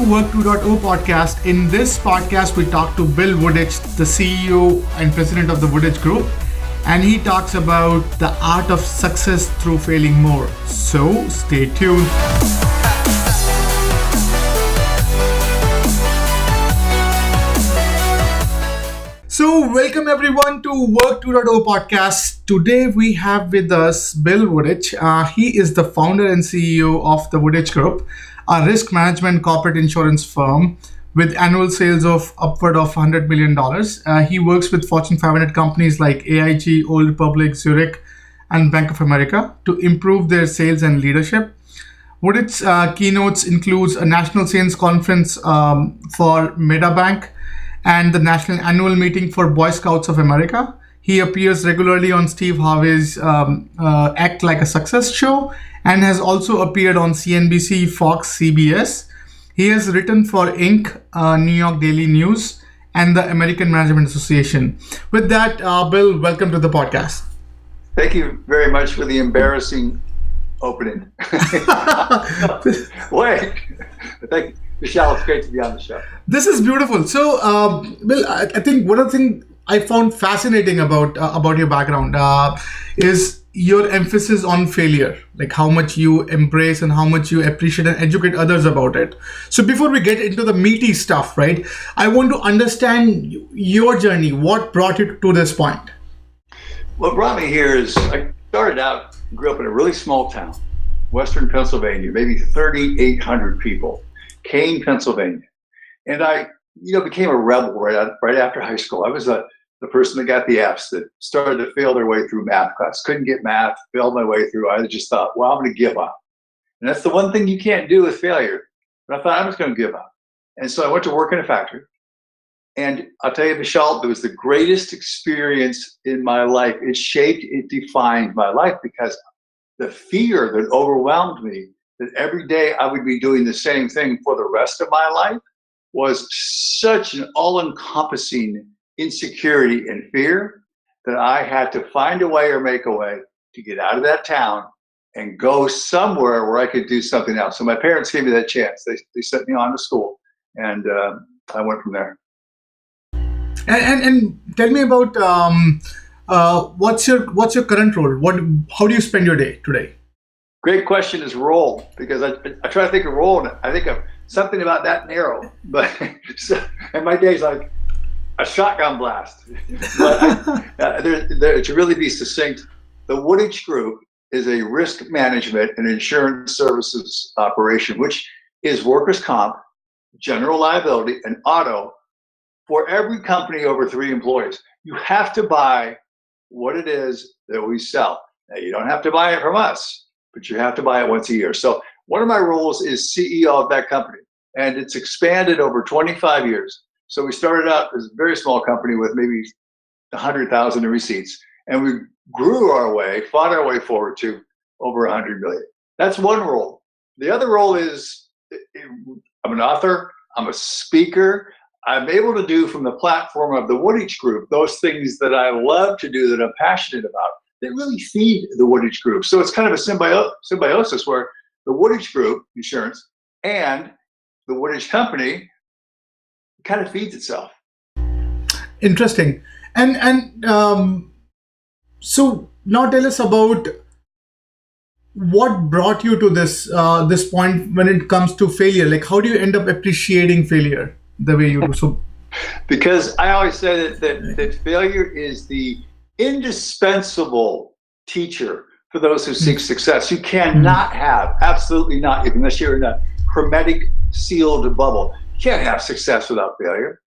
Work 2.0 podcast. In this podcast, we talk to Bill Wooditch, the CEO and president of the Wooditch Group, and he talks about the art of success through failing more. So stay tuned. So welcome everyone to Work 2.0 podcast. Today we have with us Bill Wooditch. He is the founder and CEO of the Wooditch Group, a risk management corporate insurance firm with annual sales of upward of $100 million. He works with Fortune 500 companies like AIG, Old Republic, Zurich, and Bank of America to improve their sales and leadership. Wooditch's keynotes includes a national sales conference for Medabank and the national annual meeting for Boy Scouts of America. He appears regularly on Steve Harvey's Act Like a Success show and has also appeared on CNBC, Fox, CBS. He has written for Inc., New York Daily News, and the American Management Association. With that, Bill, welcome to the podcast. Thank you very much for the embarrassing opening. Wait, thank you. Michelle, it's great to be on the show. This is beautiful. So, Bill, I think one of the things I found fascinating about your background is your emphasis on failure, like how much you embrace and how much you appreciate and educate others about it. So before we get into the meaty stuff, right, I want to understand your journey. What brought you to this point? What brought me here is I started out, grew up in a really small town, Western Pennsylvania, maybe 3,800 people. Kane, Pennsylvania. And I, became a rebel right after high school. I was the person that got the Fs, that started to fail their way through math class. Couldn't get math, failed my way through. I just thought, well, I'm going to give up. And that's the one thing you can't do with failure. But I thought, I'm just going to give up. And so I went to work in a factory. And I'll tell you, Michelle, it was the greatest experience in my life. It shaped, it defined my life, because the fear that overwhelmed me, that every day I would be doing the same thing for the rest of my life, was such an all-encompassing insecurity and fear that I had to find a way or make a way to get out of that town and go somewhere where I could do something else. So my parents gave me that chance. They sent me on to school, and I went from there. And tell me about what's your current role? How do you spend your day today? Great question is role, because I try to think of role, and I think of something about that narrow. But and my day's like a shotgun blast. But to really be succinct, the Wooditch Group is a risk management and insurance services operation, which is workers' comp, general liability, and auto for every company over 3 employees. You have to buy what it is that we sell. Now, you don't have to buy it from us, but you have to buy it once a year. So one of my roles is CEO of that company, and it's expanded over 25 years. So we started out as a very small company with maybe 100,000 in receipts, and we fought our way forward to over 100 million. That's one role. The other role is I'm an author, I'm a speaker. I'm able to do from the platform of the Wooditch Group those things that I love to do, that I'm passionate about, that really feed the Wooditch Group. So it's kind of a symbiosis where the Wooditch Group, insurance, and the Wooditch Company kind of feeds itself. Interesting. And so now tell us about what brought you to this point when it comes to failure. Like, how do you end up appreciating failure the way you do? So, because I always say that failure is the indispensable teacher for those who seek success. You cannot have, absolutely not, unless you're in a hermetic sealed bubble, you can't have success without failure.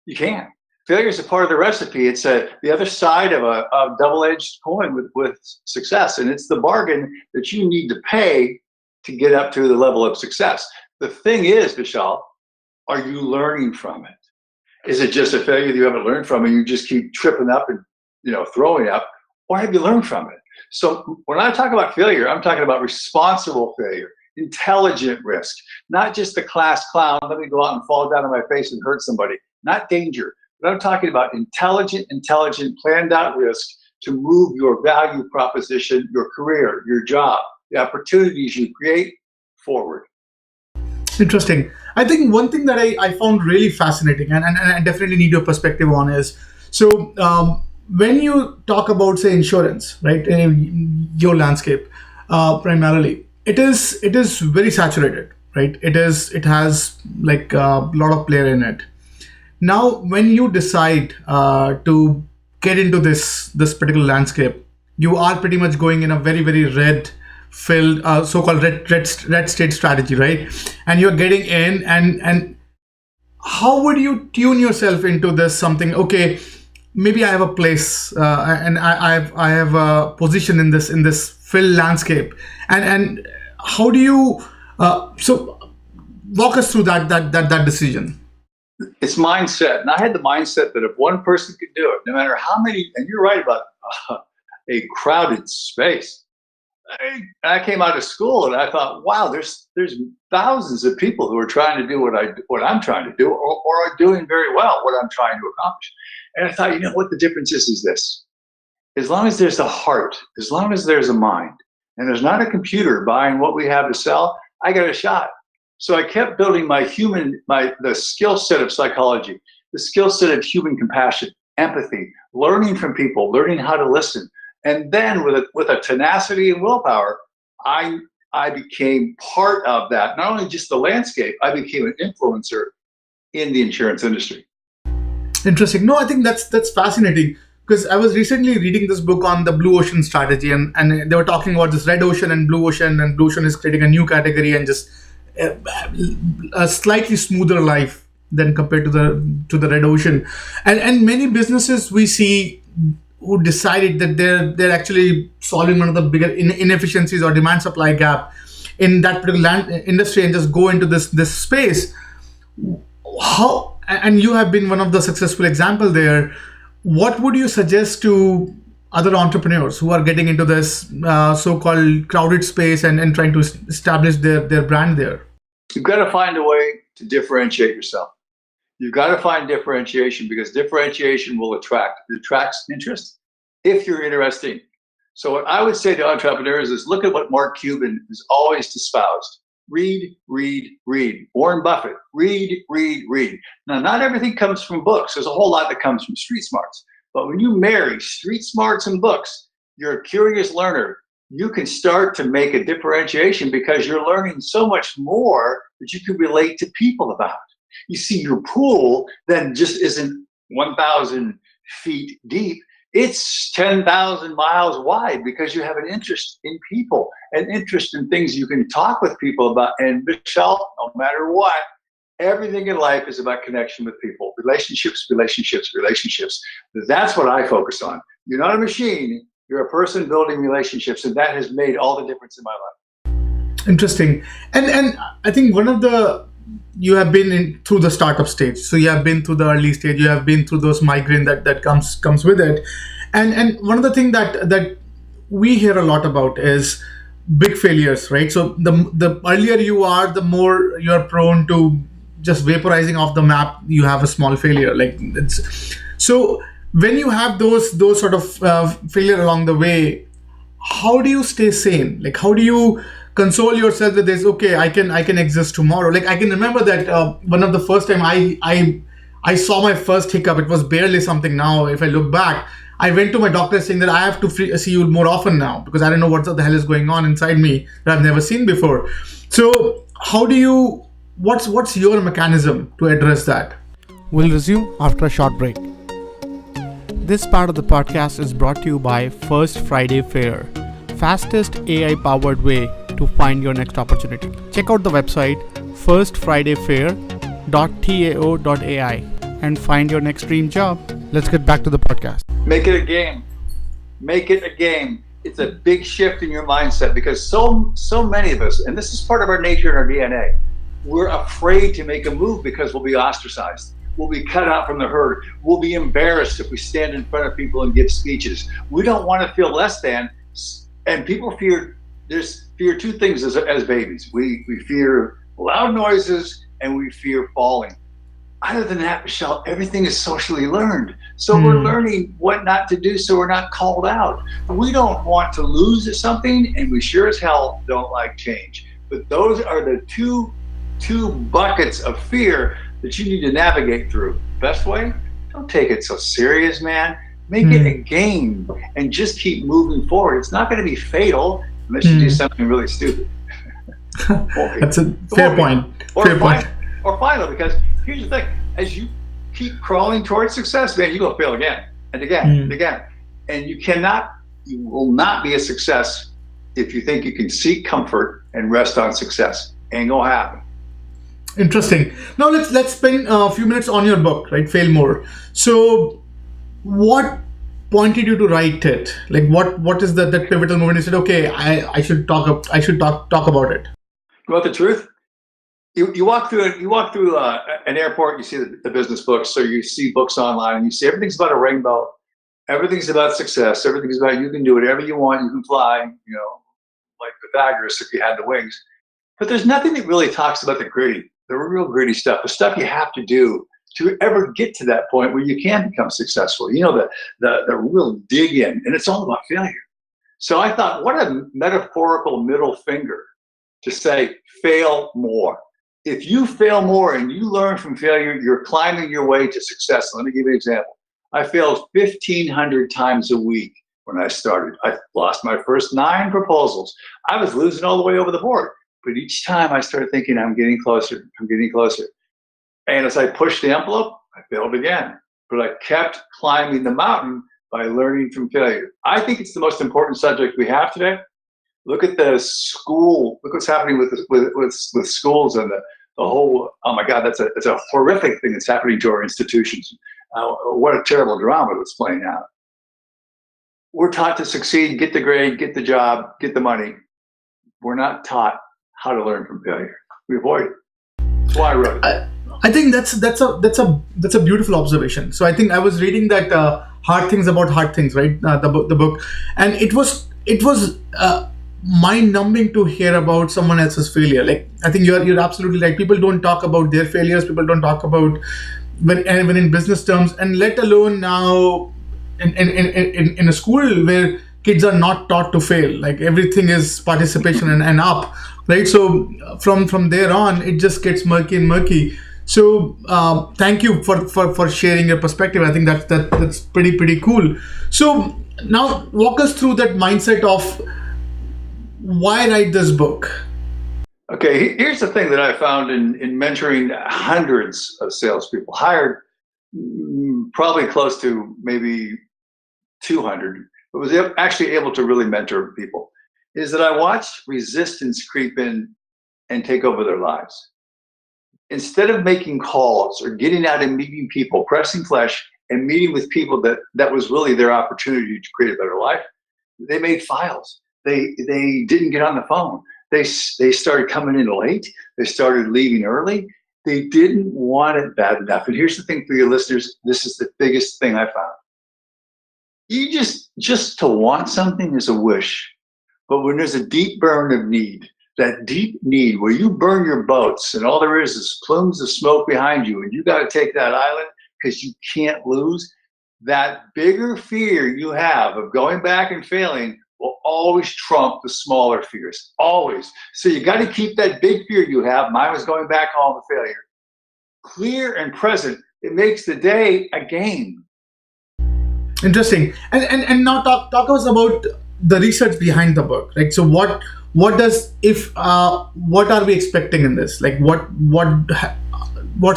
You can't. Failure is a part of the recipe. It's the other side of a double-edged coin with success, and it's the bargain that you need to pay to get up to the level of success. The thing is, Vishal, are you learning from it? Is it just a failure that you haven't learned from and you just keep tripping up and throwing up? Or have you learned from it? So when I talk about failure, I'm talking about responsible failure, intelligent risk, not just the class clown, let me go out and fall down on my face and hurt somebody, not danger. But I'm talking about intelligent, planned out risk to move your value proposition, your career, your job, the opportunities you create forward. Interesting. I think one thing that I found really fascinating, and I definitely need your perspective on is, so when you talk about, say, insurance, right, in your landscape, primarily, it is very saturated, right? It has like a lot of player in it. Now, when you decide to get into this particular landscape, you are pretty much going in a very red filled so-called red state strategy, right? And you're getting in, and how would you tune yourself into this something? Okay, maybe I have a place, and I have a position in this filled landscape, and how do you so walk us through that decision. It's mindset. And I had the mindset that if one person could do it, no matter how many, and you're right about a crowded space. I came out of school and I thought, wow, there's thousands of people who are trying to do what I'm trying to do, or are doing very well what I'm trying to accomplish. And I thought, you know what the difference is this. As long as there's a heart, as long as there's a mind, and there's not a computer buying what we have to sell, I got a shot. So I kept building the skill set of psychology, the skill set of human compassion, empathy, learning from people, learning how to listen. And then with a tenacity and willpower, I became part of that. Not only just the landscape, I became an influencer in the insurance industry. Interesting. No, I think that's fascinating, because I was recently reading this book on the blue ocean strategy, and they were talking about this red ocean and blue ocean, and blue ocean is creating a new category and just a slightly smoother life than compared to the red ocean. And many businesses we see who decided that they're actually solving one of the bigger inefficiencies or demand supply gap in that particular industry, and just go into this space. How, and you have been one of the successful example there. What would you suggest to other entrepreneurs who are getting into this so-called crowded space and trying to establish their brand there? You've got to find a way to differentiate yourself. You've got to find differentiation, because differentiation will attracts interest if you're interesting. So what I would say to entrepreneurs is, look at what Mark Cuban has always espoused. Read, read, read. Warren Buffett, read, read, read. Now, not everything comes from books. There's a whole lot that comes from street smarts. But when you marry street smarts and books, you're a curious learner. You can start to make a differentiation, because you're learning so much more that you can relate to people about. You see, your pool then just isn't 1,000 feet deep. It's 10,000 miles wide, because you have an interest in people, an interest in things you can talk with people about. And Michelle, no matter what, everything in life is about connection with people, relationships, relationships, relationships. That's what I focus on. You're not a machine. You're a person building relationships, and that has made all the difference in my life. Interesting. And I think you have been through the startup stage, so you have been through the early stage, you have been through those migraine that comes with it, and one of the things that we hear a lot about is big failures, right? So the earlier you are, the more you are prone to just vaporizing off the map. You have a small failure, like it's so. When you have those sort of failure along the way, how do you stay sane? Like, how do you console yourself that there's, okay, I can exist tomorrow? Like, I can remember that one of the first time I saw my first hiccup, it was barely something. Now, if I look back, I went to my doctor saying that I have to see you more often now, because I don't know what the hell is going on inside me that I've never seen before. So how do you, what's your mechanism to address that? We'll resume after a short break. This part of the podcast is brought to you by First Friday Fair, fastest AI-powered way to find your next opportunity. Check out the website firstfridayfair.tao.ai and find your next dream job. Let's get back to the podcast. Make it a game. Make it a game. It's a big shift in your mindset, because so many of us, and this is part of our nature and our DNA, we're afraid to make a move because we'll be ostracized. We'll be cut out from the herd. We'll be embarrassed if we stand in front of people and give speeches. We don't want to feel less than. And people fear two things as babies. We fear loud noises, and we fear falling. Other than that, Michelle, everything is socially learned. So we're learning what not to do, so we're not called out. We don't want to lose something, and we sure as hell don't like change. But those are the two two buckets of fear that you need to navigate through. Best way? Don't take it so serious, man. Make it a game and just keep moving forward. It's not going to be fatal unless you do something really stupid. That's a fair point. Or final, because here's the thing. As you keep crawling towards success, man, you're going to fail again and again and again. And you will not be a success if you think you can seek comfort and rest on success. Ain't going to happen. Interesting. Now let's spend a few minutes on your book, right? FailMore. So what pointed you to write it? Like what is that pivotal moment you said, okay, I should talk about it? You want the truth? You walk through an airport, you see the business books, so you see books online, and you see everything's about a rainbow, everything's about success, everything's about you can do whatever you want, you can fly, like Pythagoras if you had the wings. But there's nothing that really talks about the real gritty stuff, the stuff you have to do to ever get to that point where you can become successful. The real dig in, and it's all about failure. So I thought, what a metaphorical middle finger to say, fail more. If you fail more and you learn from failure, you're climbing your way to success. Let me give you an example. I failed 1,500 times a week when I started. I lost my first 9 proposals. I was losing all the way over the board. But each time I started thinking, I'm getting closer. And as I pushed the envelope, I failed again. But I kept climbing the mountain by learning from failure. I think it's the most important subject we have today. Look at the school. Look what's happening with schools and the whole. Oh my God, it's a horrific thing that's happening to our institutions. What a terrible drama that's playing out. We're taught to succeed, get the grade, get the job, get the money. We're not taught how to learn from failure. We avoid it. That's why I wrote it. I think that's a beautiful observation. So I think I was reading that Hard Things About Hard Things, right? The book, and it was mind-numbing to hear about someone else's failure. Like, I think you're absolutely right. People don't talk about their failures. People don't talk about when in business terms, and let alone now in a school where kids are not taught to fail. Like, everything is participation and up, right? So from there on, it just gets murky and murky. So thank you for sharing your perspective. I think that's pretty cool. So now walk us through that mindset of why write this book. Okay, here's the thing that I found in mentoring hundreds of salespeople, hired probably close to maybe 200, but was actually able to really mentor people, is that I watched resistance creep in and take over their lives. Instead of making calls or getting out and meeting people, pressing flesh and meeting with people that was really their opportunity to create a better life, they made files. They didn't get on the phone. They started coming in late. They started leaving early. They didn't want it bad enough. And here's the thing for your listeners. This is the biggest thing I found. You just to want something is a wish. But when there's a deep burn of need, that deep need where you burn your boats and all there is plumes of smoke behind you and you got to take that island because you can't lose, that bigger fear you have of going back and failing will always trump the smaller fears, always. So you got to keep that big fear you have. Mine was going back home to failure. Clear and present. It makes the day a game. Interesting. And now talk us about the research behind the book. Like, so what are we expecting in this? Like, what's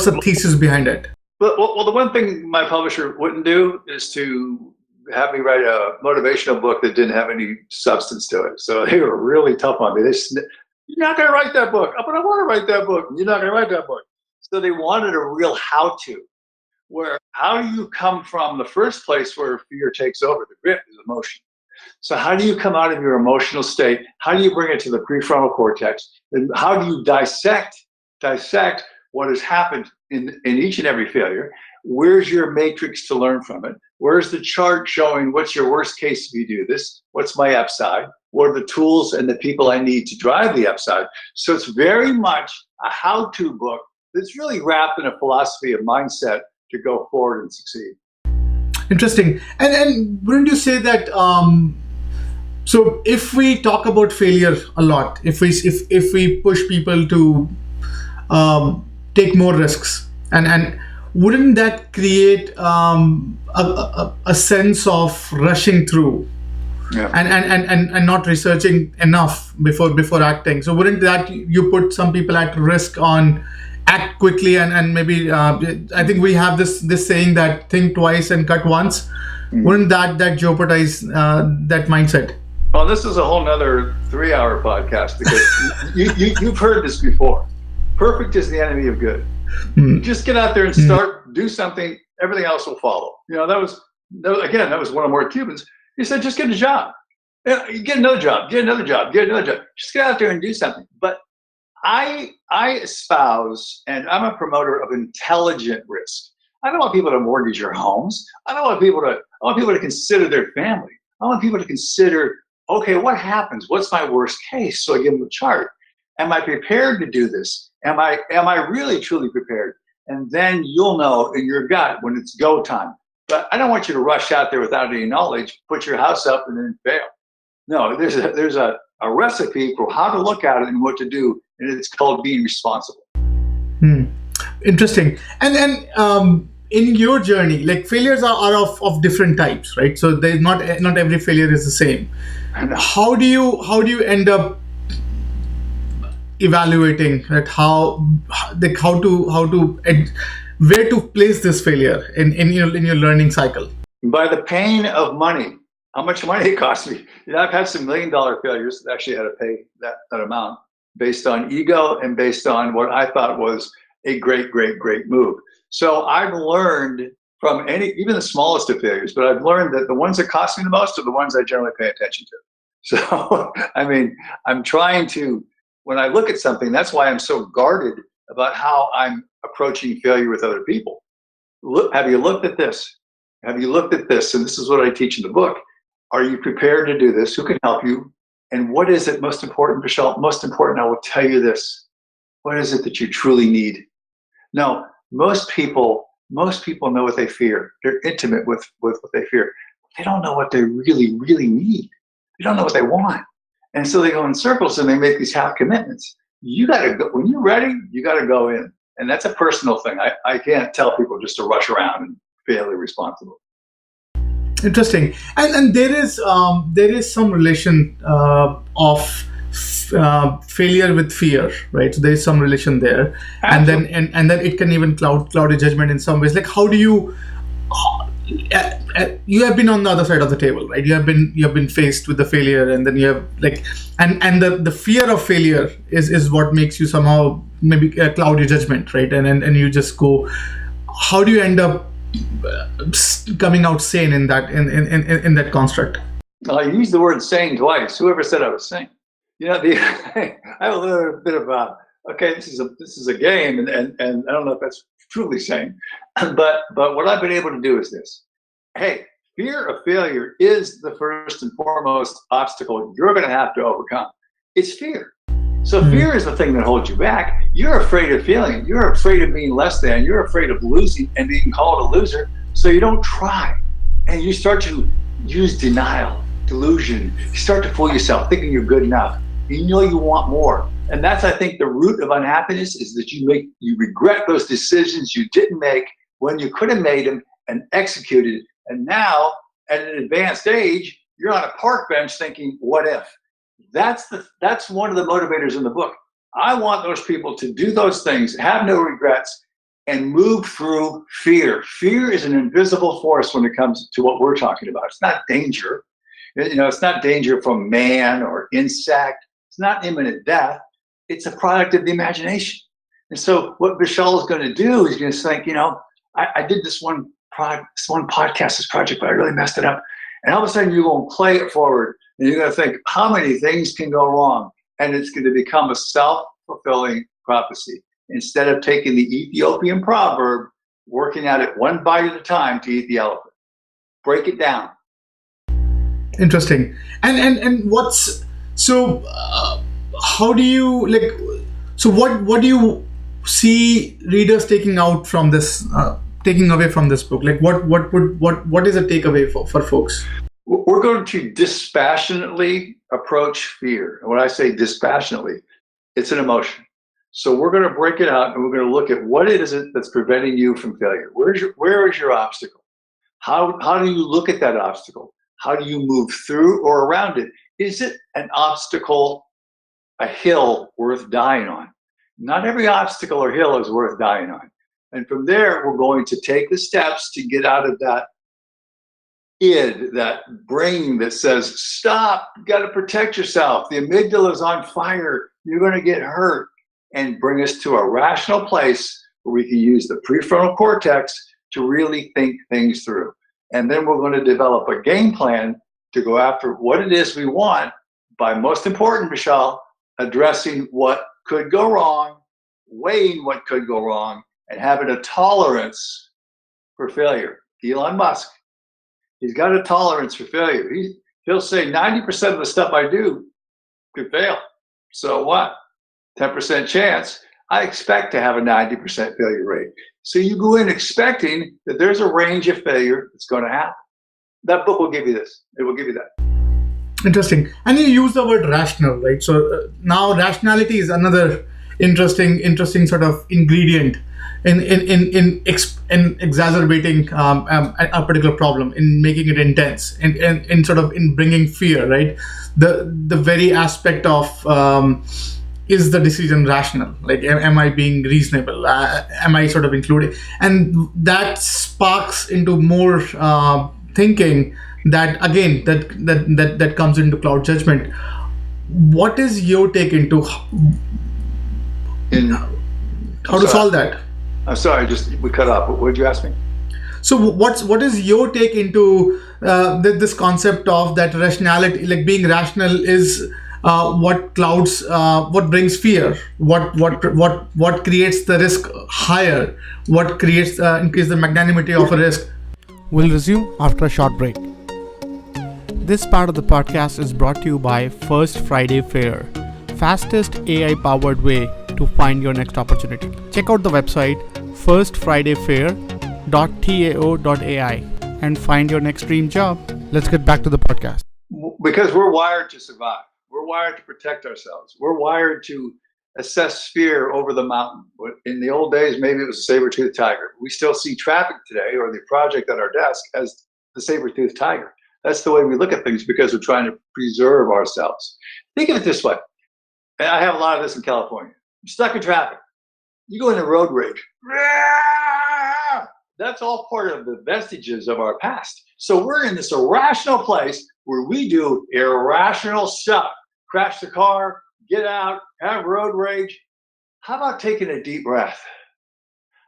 the thesis behind it? Well, the one thing my publisher wouldn't do is to have me write a motivational book that didn't have any substance to it. So they were really tough on me. You're not going to write that book. But I want to write that book. You're not going to write that book. So they wanted a real how-to, where how do you come from the first place where fear takes over? The grip is emotion. So how do you come out of your emotional state? How do you bring it to the prefrontal cortex? And how do you dissect what has happened in each and every failure? Where's your matrix to learn from it? Where's the chart showing what's your worst case if you do this? What's my upside? What are the tools and the people I need to drive the upside? So it's very much a how-to book that's really wrapped in a philosophy of mindset to go forward and succeed. Interesting. And wouldn't you say that so if we talk about failure a lot, if we push people to take more risks, and wouldn't that create a sense of rushing through? Yeah. And not researching enough before acting. So wouldn't that you put some people at risk on act quickly and maybe I think we have this saying that think twice and cut once. Wouldn't that jeopardize that mindset? Well, this is a whole nother 3-hour podcast because you've heard this before. Perfect is the enemy of good. Just get out there and start, do something, everything else will follow. That was one of Mark Cuban's. He said, just get a job. Get another job, get another job, get another job. Just get out there and do something. But I espouse, and I'm a promoter of intelligent risk. I don't want people to mortgage their homes. I want people to consider their family. I want people to consider, okay, what happens? What's my worst case? So I give them a chart. Am I prepared to do this? Am I really truly prepared? And then you'll know in your gut when it's go time. But I don't want you to rush out there without any knowledge, put your house up, and then fail. No, there's a recipe for how to look at it and what to do, and it's called being responsible. Interesting. And then in your journey, like failures are of different types, right? So there's not every failure is the same. How do you end up evaluating that where to place this failure in your learning cycle? By the pain of money. How much money it cost me. I've had some $1 million failures that actually had to pay that amount based on ego and based on what I thought was a great, great, great move. So I've learned from even the smallest of failures, but I've learned that the ones that cost me the most are the ones I generally pay attention to. So, I'm trying to, when I look at something, that's why I'm so guarded about how I'm approaching failure with other people. Have you looked at this? Have you looked at this? And this is what I teach in the book. Are you prepared to do this? Who can help you? And what is it most important, Michelle? Most important, I will tell you this. What is it that you truly need? No, most people know what they fear. They're intimate with what they fear. They don't know what they really, really need. They don't know what they want. And so they go in circles and they make these half commitments. You got to go, when you're ready, you got to go in. And that's a personal thing. I can't tell people just to rush around and feel irresponsible. Interesting. And there is some relation of failure with fear, right? So there is some relation there. Absolutely. and then it can even cloud a judgment in some ways. Like how do you have been on the other side of the table, right? You have been faced with the failure, and then you have and the fear of failure is what makes you somehow maybe cloud your judgment, right? And you just go. How do you end up coming out sane in that construct? I used the word sane twice. Whoever said I was sane? I have a little bit of okay, this is a game, and I don't know if that's truly sane, but what I've been able to do is this. Hey, fear of failure is the first and foremost obstacle you're going to have to overcome. It's fear. So fear is the thing that holds you back. You're afraid of failing. You're afraid of being less than. You're afraid of losing and being called a loser. So you don't try, and you start to use denial, delusion. You start to fool yourself, thinking you're good enough. You know you want more. And that's, I think, the root of unhappiness is that you regret those decisions you didn't make when you could have made them and executed. And now, at an advanced age, you're on a park bench thinking, what if? That's one of the motivators in the book. I want those people to do those things, have no regrets, and move through fear. Fear is an invisible force when it comes to what we're talking about. It's not danger. It's not danger from man or insect. It's not imminent death. It's a product of the imagination. And so what Vishal is going to do is going to think, I did this one podcast, this project, but I really messed it up. And all of a sudden you're going to play it forward and you're going to think, how many things can go wrong? And it's going to become a self-fulfilling prophecy. Instead of taking the Ethiopian proverb, working at it one bite at a time to eat the elephant. Break it down. Interesting. And what's so? How do you So what do you see readers taking out from this? Taking away from this book? What is a takeaway for folks? We're going to dispassionately approach fear. And when I say dispassionately, it's an emotion. So we're going to break it out and we're going to look at what it is that's preventing you from failure. Where is your obstacle? How do you look at that obstacle? How do you move through or around it? Is it an obstacle, a hill worth dying on? Not every obstacle or hill is worth dying on. And from there, we're going to take the steps to get out of that id, that brain that says, stop, you got to protect yourself. The amygdala is on fire. You're going to get hurt. And bring us to a rational place where we can use the prefrontal cortex to really think things through. And then we're going to develop a game plan to go after what it is we want by, most important, Michelle, addressing what could go wrong, weighing what could go wrong, and having a tolerance for failure. Elon Musk, he's got a tolerance for failure. He'll say 90% of the stuff I do could fail. So what? 10% chance, I expect to have a 90% failure rate. So you go in expecting that there's a range of failure that's going to happen. That book will give you this. It will give you that. Interesting. And you use the word rational, right? So now rationality is another interesting sort of ingredient in exacerbating a particular problem, in making it intense, and in sort of in bringing fear, right? The very aspect of is the decision rational? Like, am I being reasonable? Am I sort of including? And that sparks into more thinking that, again, that comes into cloud judgment. What is your take into how to solve that? I'm sorry, we cut off. What did you ask me? So what is your take into this concept of that rationality, like being rational is what clouds, what brings fear, what creates the risk higher, what creates increase the magnanimity of a risk. We'll resume after a short break. This part of the podcast is brought to you by First Friday Fair, fastest AI-powered way to find your next opportunity. Check out the website firstfridayfair.tao.ai and find your next dream job. Let's get back to the podcast. Because we're wired to survive. We're wired to protect ourselves. We're wired to assess fear over the mountain. In the old days, maybe it was a saber-toothed tiger. We still see traffic today, or the project at our desk, as the saber-toothed tiger. That's the way we look at things because we're trying to preserve ourselves. Think of it this way. And I have a lot of this in California. You're stuck in traffic. You go into road rage. That's all part of the vestiges of our past. So we're in this irrational place where we do irrational stuff. Crash the car, get out, have road rage. How about taking a deep breath?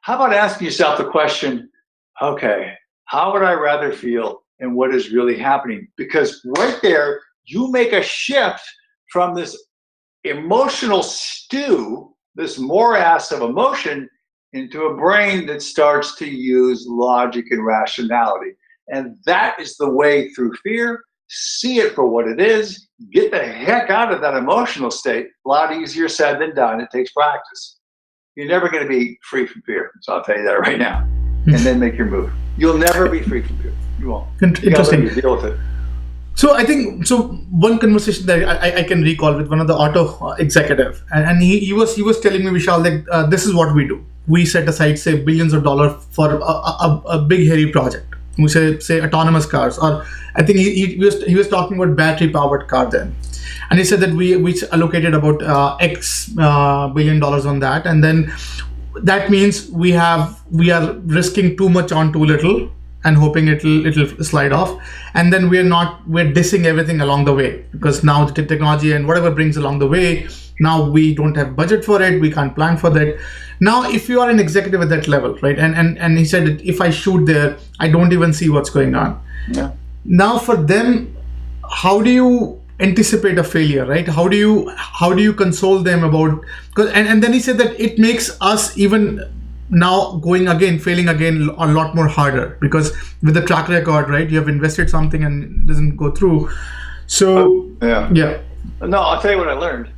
How about asking yourself the question, okay, how would I rather feel and what is really happening? Because right there, you make a shift from this emotional stew, this morass of emotion, into a brain that starts to use logic and rationality. And that is the way through fear. See it for what it is. Get the heck out of that emotional state. A lot easier said than done. It takes practice. You're never going to be free from fear. So I'll tell you that right now. And then make your move. You'll never be free from fear. You won't. Interesting. You deal with it. So I think one conversation that I can recall with one of the auto executive, and he was telling me, Vishal, that this is what we do. We set aside, say, billions of dollars for a big hairy project. We say autonomous cars, or I think he was talking about battery powered car then, and he said that we allocated about X $1 billion on that, and then that means we are risking too much on too little and hoping it'll slide off, and then we're dissing everything along the way, because now the technology and whatever brings along the way, now we don't have budget for it, we can't plan for that. Now if you are an executive at that level, right, and he said that if I shoot there, I don't even see what's going on. Yeah. Now for them, how do you anticipate a failure, right? How do you console them about, and then he said that it makes us even now failing again a lot more harder, because with the track record, right, you have invested something and it doesn't go through. So yeah. No, I'll tell you what I learned.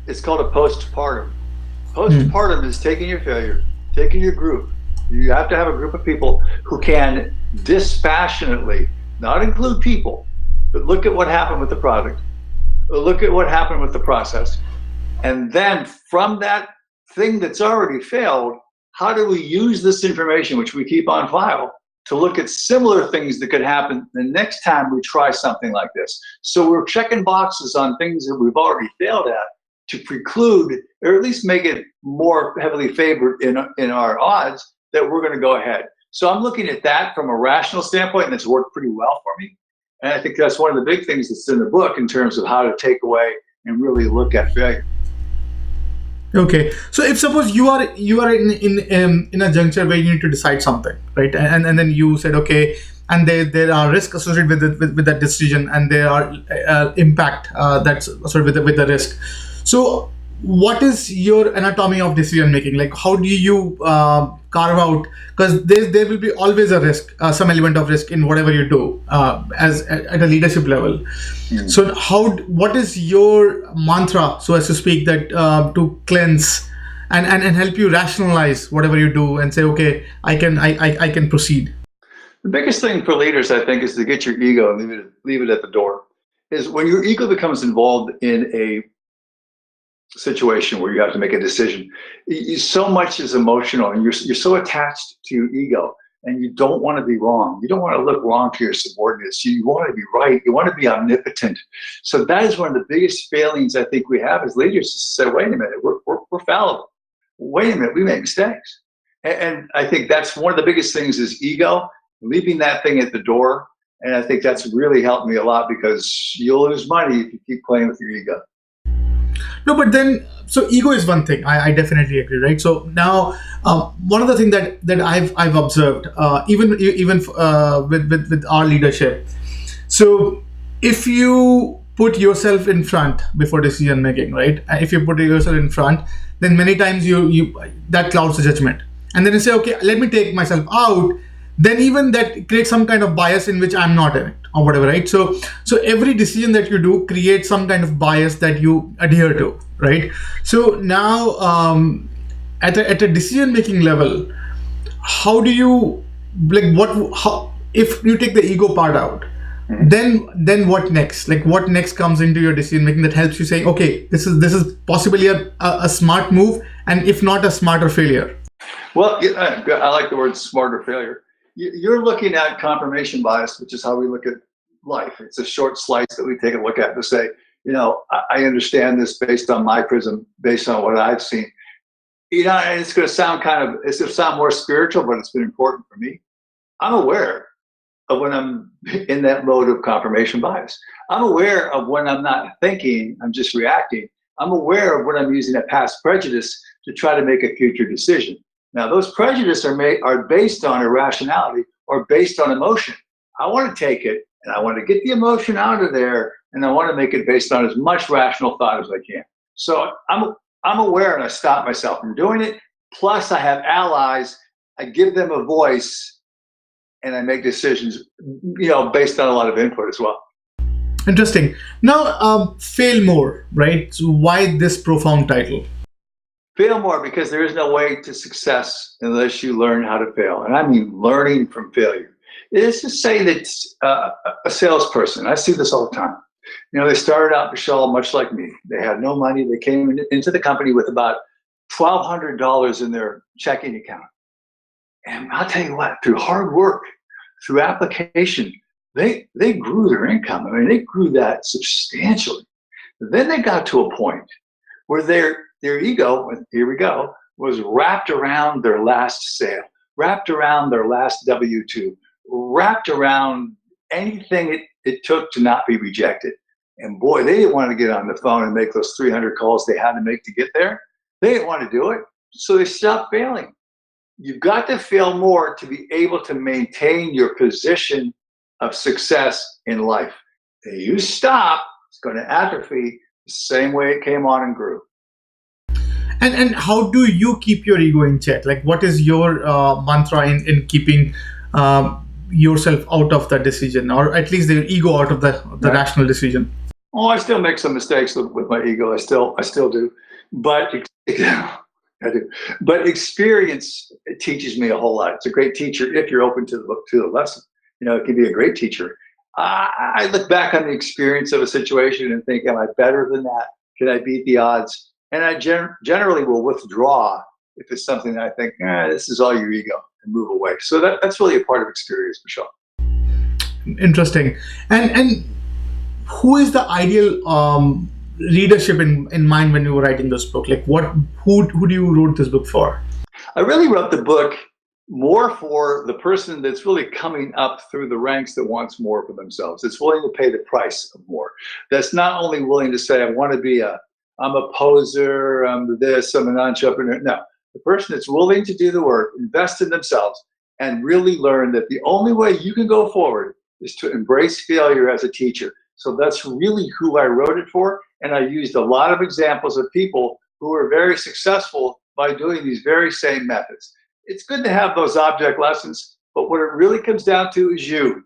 It's called a postpartum. Postpartum is taking your failure, taking your group. You have to have a group of people who can dispassionately, not include people, but look at what happened with the product, look at what happened with the process, and then from that thing that's already failed, how do we use this information, which we keep on file, to look at similar things that could happen the next time we try something like this? So we're checking boxes on things that we've already failed at to preclude, or at least make it more heavily favored in our odds that we're going to go ahead. So I'm looking at that from a rational standpoint, and it's worked pretty well for me. And I think that's one of the big things that's in the book in terms of how to take away and really look at failure. Okay, so if suppose you are in a juncture where you need to decide something, right? And then you said, okay, and there are risks associated with that decision, and there are impact that's associated with the risk. So what is your anatomy of decision making? Like, how do you carve out, because there will be always a risk, some element of risk in whatever you do as at a leadership level. So what is your mantra, so as to speak, that to cleanse and help you rationalize whatever you do and say, okay, I can proceed? The biggest thing for leaders, I think, is to get your ego and leave it at the door. Is when your ego becomes involved in a situation where you have to make a decision, so much is emotional, and you're so attached to your ego, and you don't want to be wrong. You don't want to look wrong to your subordinates. You want to be right. You want to be omnipotent. So that is one of the biggest failings I think we have as leaders, to say, wait a minute, we're fallible. Wait a minute, we make mistakes. And I think that's one of the biggest things is ego, leaving that thing at the door. And I think that's really helped me a lot, because you'll lose money if you keep playing with your ego. No, but then, so ego is one thing. I definitely agree, right? So now, one of the things that I've observed, even with our leadership. So if you put yourself in front before decision making, right? If you put yourself in front, then many times you that clouds the judgment, and then you say, okay, let me take myself out. Then even that creates some kind of bias in which I'm not in it or whatever, right? So every decision that you do creates some kind of bias that you adhere to, right? So now at a decision making level, how do you, like, if you take the ego part out, then what next? Like, what next comes into your decision making that helps you say, okay, this is possibly a smart move, and if not, a smarter failure? Well, I like the word smarter failure. You're looking at confirmation bias, which is how we look at life. It's a short slice that we take a look at to say, I understand this based on my prism, based on what I've seen. And it's going to sound more spiritual, but it's been important for me. I'm aware of when I'm in that mode of confirmation bias. I'm aware of when I'm not thinking, I'm just reacting. I'm aware of when I'm using a past prejudice to try to make a future decision. Now, those prejudices are based on irrationality or based on emotion. I want to take it, and I want to get the emotion out of there, and I want to make it based on as much rational thought as I can. So I'm aware, and I stop myself from doing it. Plus, I have allies. I give them a voice, and I make decisions, based on a lot of input as well. Interesting. Now, FailMore, right? So why this profound title? FailMore, because there is no way to success unless you learn how to fail. And I mean learning from failure. It's to say that a salesperson, I see this all the time. They started out, Michelle, much like me. They had no money. They came into the company with about $1,200 in their checking account. And I'll tell you what, through hard work, through application, they grew their income. I mean, they grew that substantially. Then they got to a point where their ego, here we go, was wrapped around their last sale, wrapped around their last W-2, wrapped around anything it took to not be rejected. And boy, they didn't want to get on the phone and make those 300 calls they had to make to get there. They didn't want to do it, so they stopped failing. You've got to fail more to be able to maintain your position of success in life. If you stop, it's going to atrophy the same way it came on and grew. And how do you keep your ego in check? Like, what is your mantra in keeping yourself out of the decision, or at least the ego out of the rational decision? Oh, I still make some mistakes with my ego. I still do, but I do. But experience teaches me a whole lot. It's a great teacher if you're open to the lesson. It can be a great teacher. I look back on the experience of a situation and think, am I better than that? Can I beat the odds? And I generally will withdraw if it's something that I think, this is all your ego, and move away. So that's really a part of experience, Michelle. Interesting. And who is the ideal readership in mind when you were writing this book? Like, who do you wrote this book for? I really wrote the book more for the person that's really coming up through the ranks that wants more for themselves. That's willing to pay the price of more. That's not only willing to say, I'm a poser, I'm this, I'm an entrepreneur. No, the person that's willing to do the work, invest in themselves, and really learn that the only way you can go forward is to embrace failure as a teacher. So that's really who I wrote it for. And I used a lot of examples of people who were very successful by doing these very same methods. It's good to have those object lessons, but what it really comes down to is you.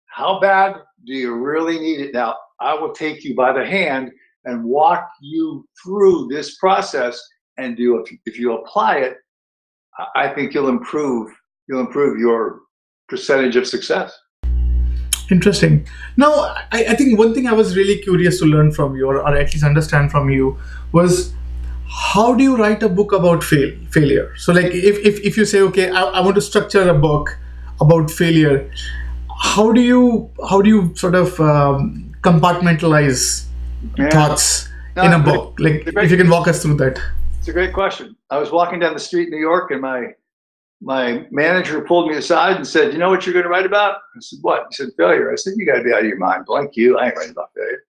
How bad do you really need it? Now, I will take you by the hand and walk you through this process, and if you apply it, I think you'll improve your percentage of success. Interesting. Now, I think one thing I was really curious to learn from you, or at least understand from you, was how do you write a book about failure? So, like, if you say, okay, I want to structure a book about failure, how do you sort of compartmentalize thoughts in a book? Like, if you can walk us through that. It's a great question. I was walking down the street in New York, and my manager pulled me aside and said, "You know what you're going to write about?" I said, "What?" He said, "Failure." I said, "You got to be out of your mind. Blank you. I ain't writing about failure."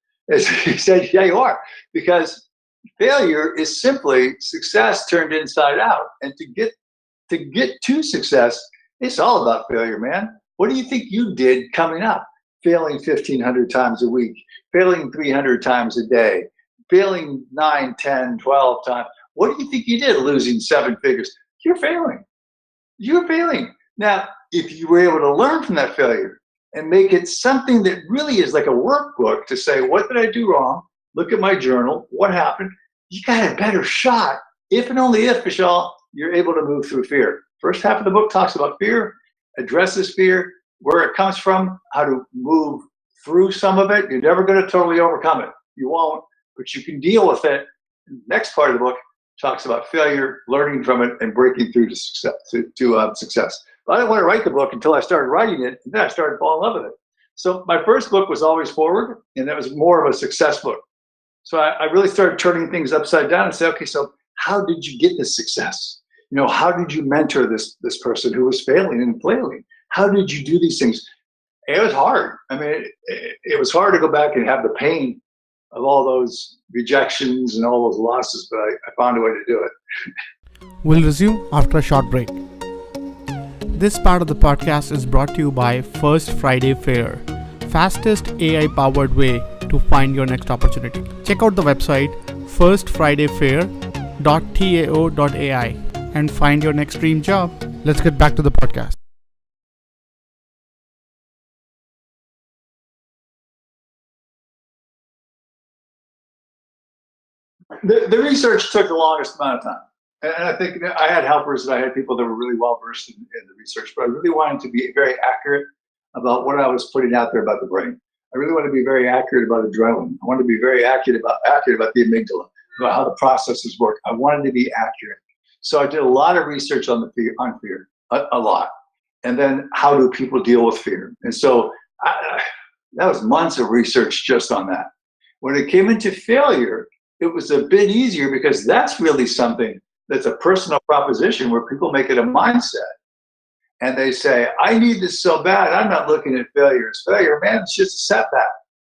He said, "Yeah, you are, because failure is simply success turned inside out. And to get to success, it's all about failure, man. What do you think you did coming up? Failing 1,500 times a week, failing 300 times a day, failing 9, 10, 12 times. What do you think you did losing 7 figures? You're failing. You're failing. Now, if you were able to learn from that failure and make it something that really is like a workbook to say, what did I do wrong? Look at my journal. What happened? You got a better shot, if and only if, Michelle, you're able to move through fear. First half of the book talks about fear, addresses fear, where it comes from, how to move through some of it. You're never going to totally overcome it. You won't, but you can deal with it. The next part of the book talks about failure, learning from it, and breaking through to success. But I didn't want to write the book until I started writing it, and then I started falling in love with it. So my first book was Always Forward, and that was more of a success book. So I really started turning things upside down and say, okay, so how did you get this success? How did you mentor this person who was failing and flailing? How did you do these things? It was hard. I mean, it was hard to go back and have the pain of all those rejections and all those losses, but I found a way to do it. We'll resume after a short break. This part of the podcast is brought to you by First Friday Fair, fastest AI-powered way to find your next opportunity. Check out the website firstfridayfair.tao.ai and find your next dream job. Let's get back to the podcast. The research took the longest amount of time. And I think I had helpers, and I had people that were really well versed in the research, but I really wanted to be very accurate about what I was putting out there about the brain. I really wanted to be very accurate about adrenaline. I wanted to be very accurate about the amygdala, about how the processes work. I wanted to be accurate. So I did a lot of research on fear, a lot. And then how do people deal with fear? And so that was months of research just on that. When it came into failure, it was a bit easier because that's really something that's a personal proposition where people make it a mindset. And they say, I need this so bad, I'm not looking at failure as failure. Man, it's just a setback.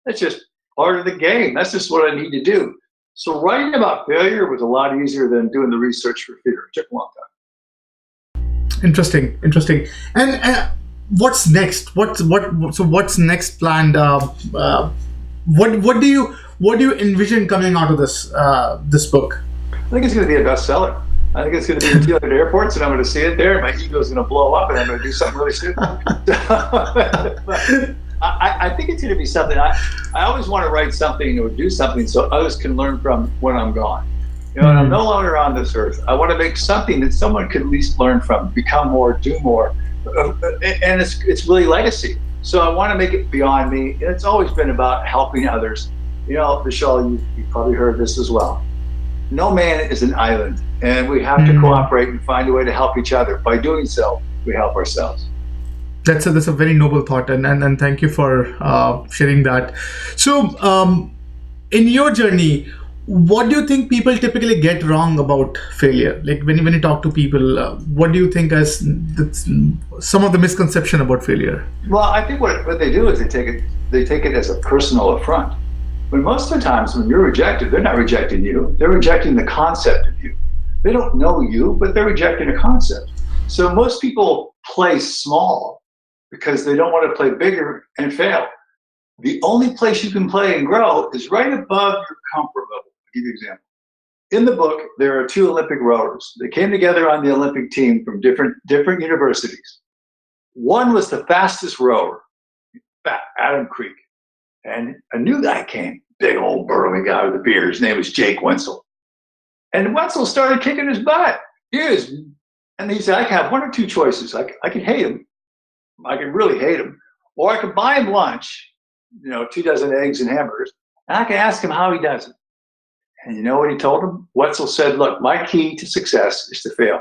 That's just part of the game. That's just what I need to do. So writing about failure was a lot easier than doing the research for fear. It took a long time. Interesting. And what's next? What's next planned? What do you envision coming out of this book? I think it's going to be a bestseller. I think it's going to be in 200 airports, and I'm going to see it there. My ego's going to blow up, and I'm going to do something really stupid. I think it's going to be something. I always want to write something or do something so others can learn from when I'm gone. And I'm no longer on this earth. I want to make something that someone could at least learn from, become more, do more, and it's really legacy. So I want to make it beyond me. And it's always been about helping others. Michelle, you've probably heard this as well. no man is an island, and we have to cooperate and find a way to help each other. By doing so, we help ourselves. That's a very noble thought, and thank you for sharing that. So, in your journey, what do you think people typically get wrong about failure? Like when you talk to people, what do you think as some of the misconception about failure? Well, I think what they do is they take it as a personal affront. When most of the times when you're rejected, they're not rejecting you. They're rejecting the concept of you. They don't know you, but they're rejecting a concept. So most people play small because they don't want to play bigger and fail. The only place you can play and grow is right above your comfort level. I'll give you an example. In the book, there are 2 Olympic rowers. They came together on the Olympic team from different universities. One was the fastest rower, Adam Creek. And a new guy came, big old burly guy with a beard. His name was Jake Wenzel. And Wenzel started kicking his butt. And he said, I can have 1 or 2 choices. I can hate him. I can really hate him. Or I could buy him lunch, 2 dozen eggs and hamburgers, and I can ask him how he does it. And you know what he told him? Wenzel said, look, my key to success is to fail.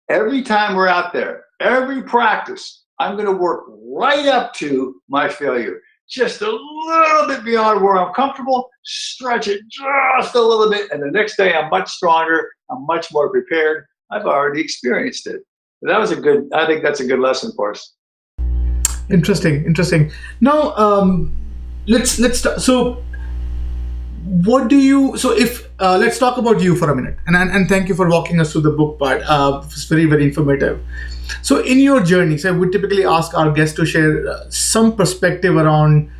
Every time we're out there, every practice, I'm going to work right up to my failure. Just a little bit beyond where I'm comfortable, stretch it just a little bit, and the next day I'm much stronger, I'm much more prepared. I've already experienced it. I think that's a good lesson for us. Interesting. Now, let's so what do you, so if let's talk about you for a minute, and thank you for walking us through the book part. It's very, very informative. So in your journey, so we typically ask our guests to share some perspective around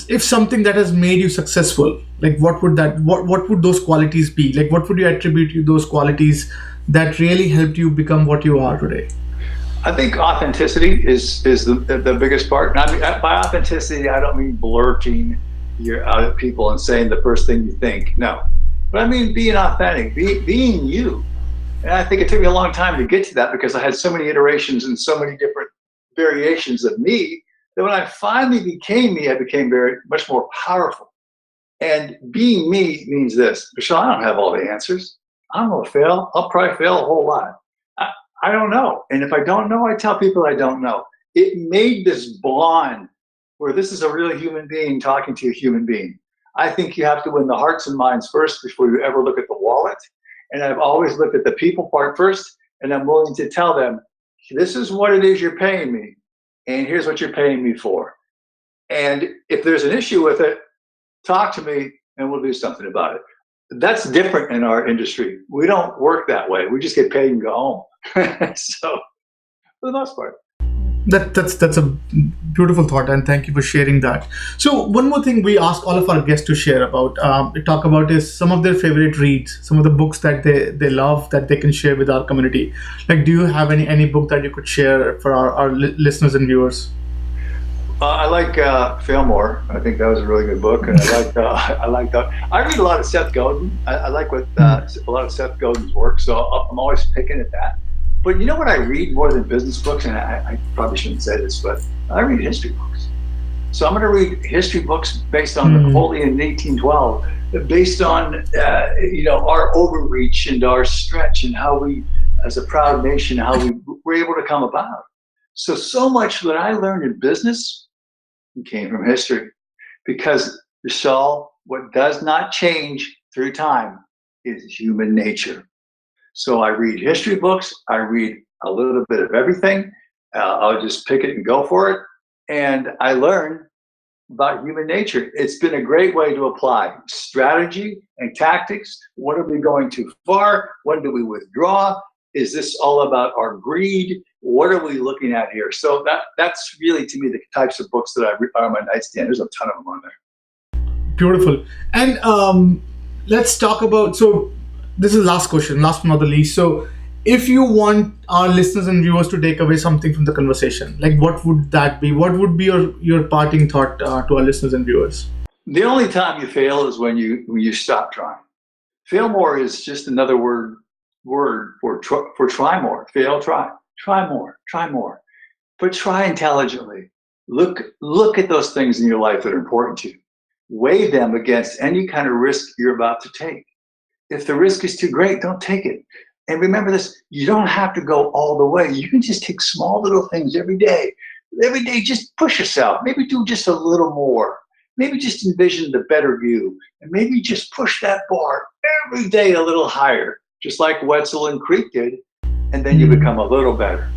if something that has made you successful, like what would those qualities be? Like what would you attribute to those qualities that really helped you become what you are today? I think authenticity is the biggest part. And I mean, by authenticity, I don't mean blurting out at people and saying the first thing you think. No, but I mean being authentic, being you. And I think it took me a long time to get to that because I had so many iterations and so many different variations of me that when I finally became me, I became much more powerful. And being me means this: Michelle, I don't have all the answers. I'm gonna fail. I'll probably fail a whole lot. I don't know. And if I don't know, I tell people I don't know. It made this bond where this is a real human being talking to a human being. I think you have to win the hearts and minds first before you ever look at the wallet. And I've always looked at the people part first, and I'm willing to tell them, this is what it is you're paying me, and here's what you're paying me for. And if there's an issue with it, talk to me and we'll do something about it. That's different in our industry. We don't work that way. We just get paid and go home. So, for the most part. That's a beautiful thought, and thank you for sharing that. So one more thing we ask all of our guests to share about, talk about is some of their favorite reads, some of the books that they love that they can share with our community. Like, do you have any book that you could share for our listeners and viewers? I like FailMore. I think that was a really good book, and I like that. I read a lot of Seth Godin. I like a lot of Seth Godin's work, so I'm always picking at that. But you know what I read more than business books, and I probably shouldn't say this, but I read history books. So I'm going to read history books based on Napoleon in 1812, based on our overreach and our stretch and how we, as a proud nation, how we were able to come about. So much that I learned in business came from history, because Vishal, what does not change through time is human nature. So I read history books. I read a little bit of everything. I'll just pick it and go for it. And I learn about human nature. It's been a great way to apply strategy and tactics. When are we going too far? When do we withdraw? Is this all about our greed? What are we looking at here? So that's really, to me, the types of books that I read on my nightstand. There's a ton of them on there. Beautiful. And let's talk about, so this is the last question, last but not the least. So if you want our listeners and viewers to take away something from the conversation, like what would that be? What would be your parting thought to our listeners and viewers? The only time you fail is when you stop trying. Fail more is just another word for try more. Fail, try more, but try intelligently. Look at those things in your life that are important to you. Weigh them against any kind of risk you're about to take. if the risk is too great, don't take it. And remember this, you don't have to go all the way. You can just take small little things every day. Every day, just push yourself. Maybe do just a little more. Maybe just envision the better view. And maybe just push that bar every day a little higher, just like Wetzel and Creek did. And then you become a little better.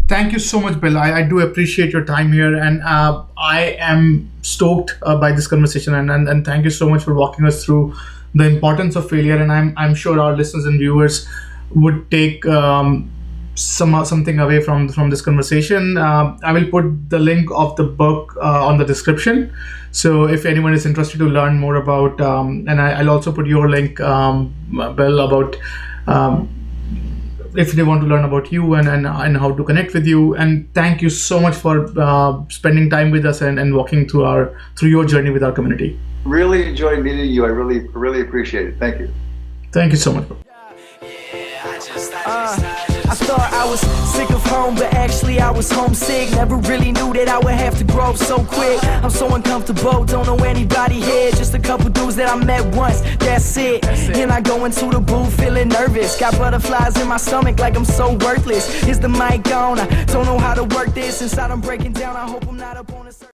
Thank you so much, Bill. I do appreciate your time here, and I am stoked by this conversation. And thank you so much for walking us through the importance of failure. And I'm sure our listeners and viewers would take something away from this conversation. I will put the link of the book on the description. So if anyone is interested to learn more about, and I'll also put your link, Bill, about if they want to learn about you and how to connect with you. And thank you so much for spending time with us and walking through your journey with our community. Really enjoyed meeting you. I really appreciate it. Thank you. Thank you so much, bro. I thought I was sick of home, but actually I was homesick. Never really knew that I would have to grow up so quick. I'm so uncomfortable, don't know anybody here. Just a couple dudes that I met once, that's it. And I go into the booth feeling nervous. Got butterflies in my stomach like I'm so worthless. Is the mic on? I don't know how to work this. Inside I'm breaking down, I hope I'm not up on the surface.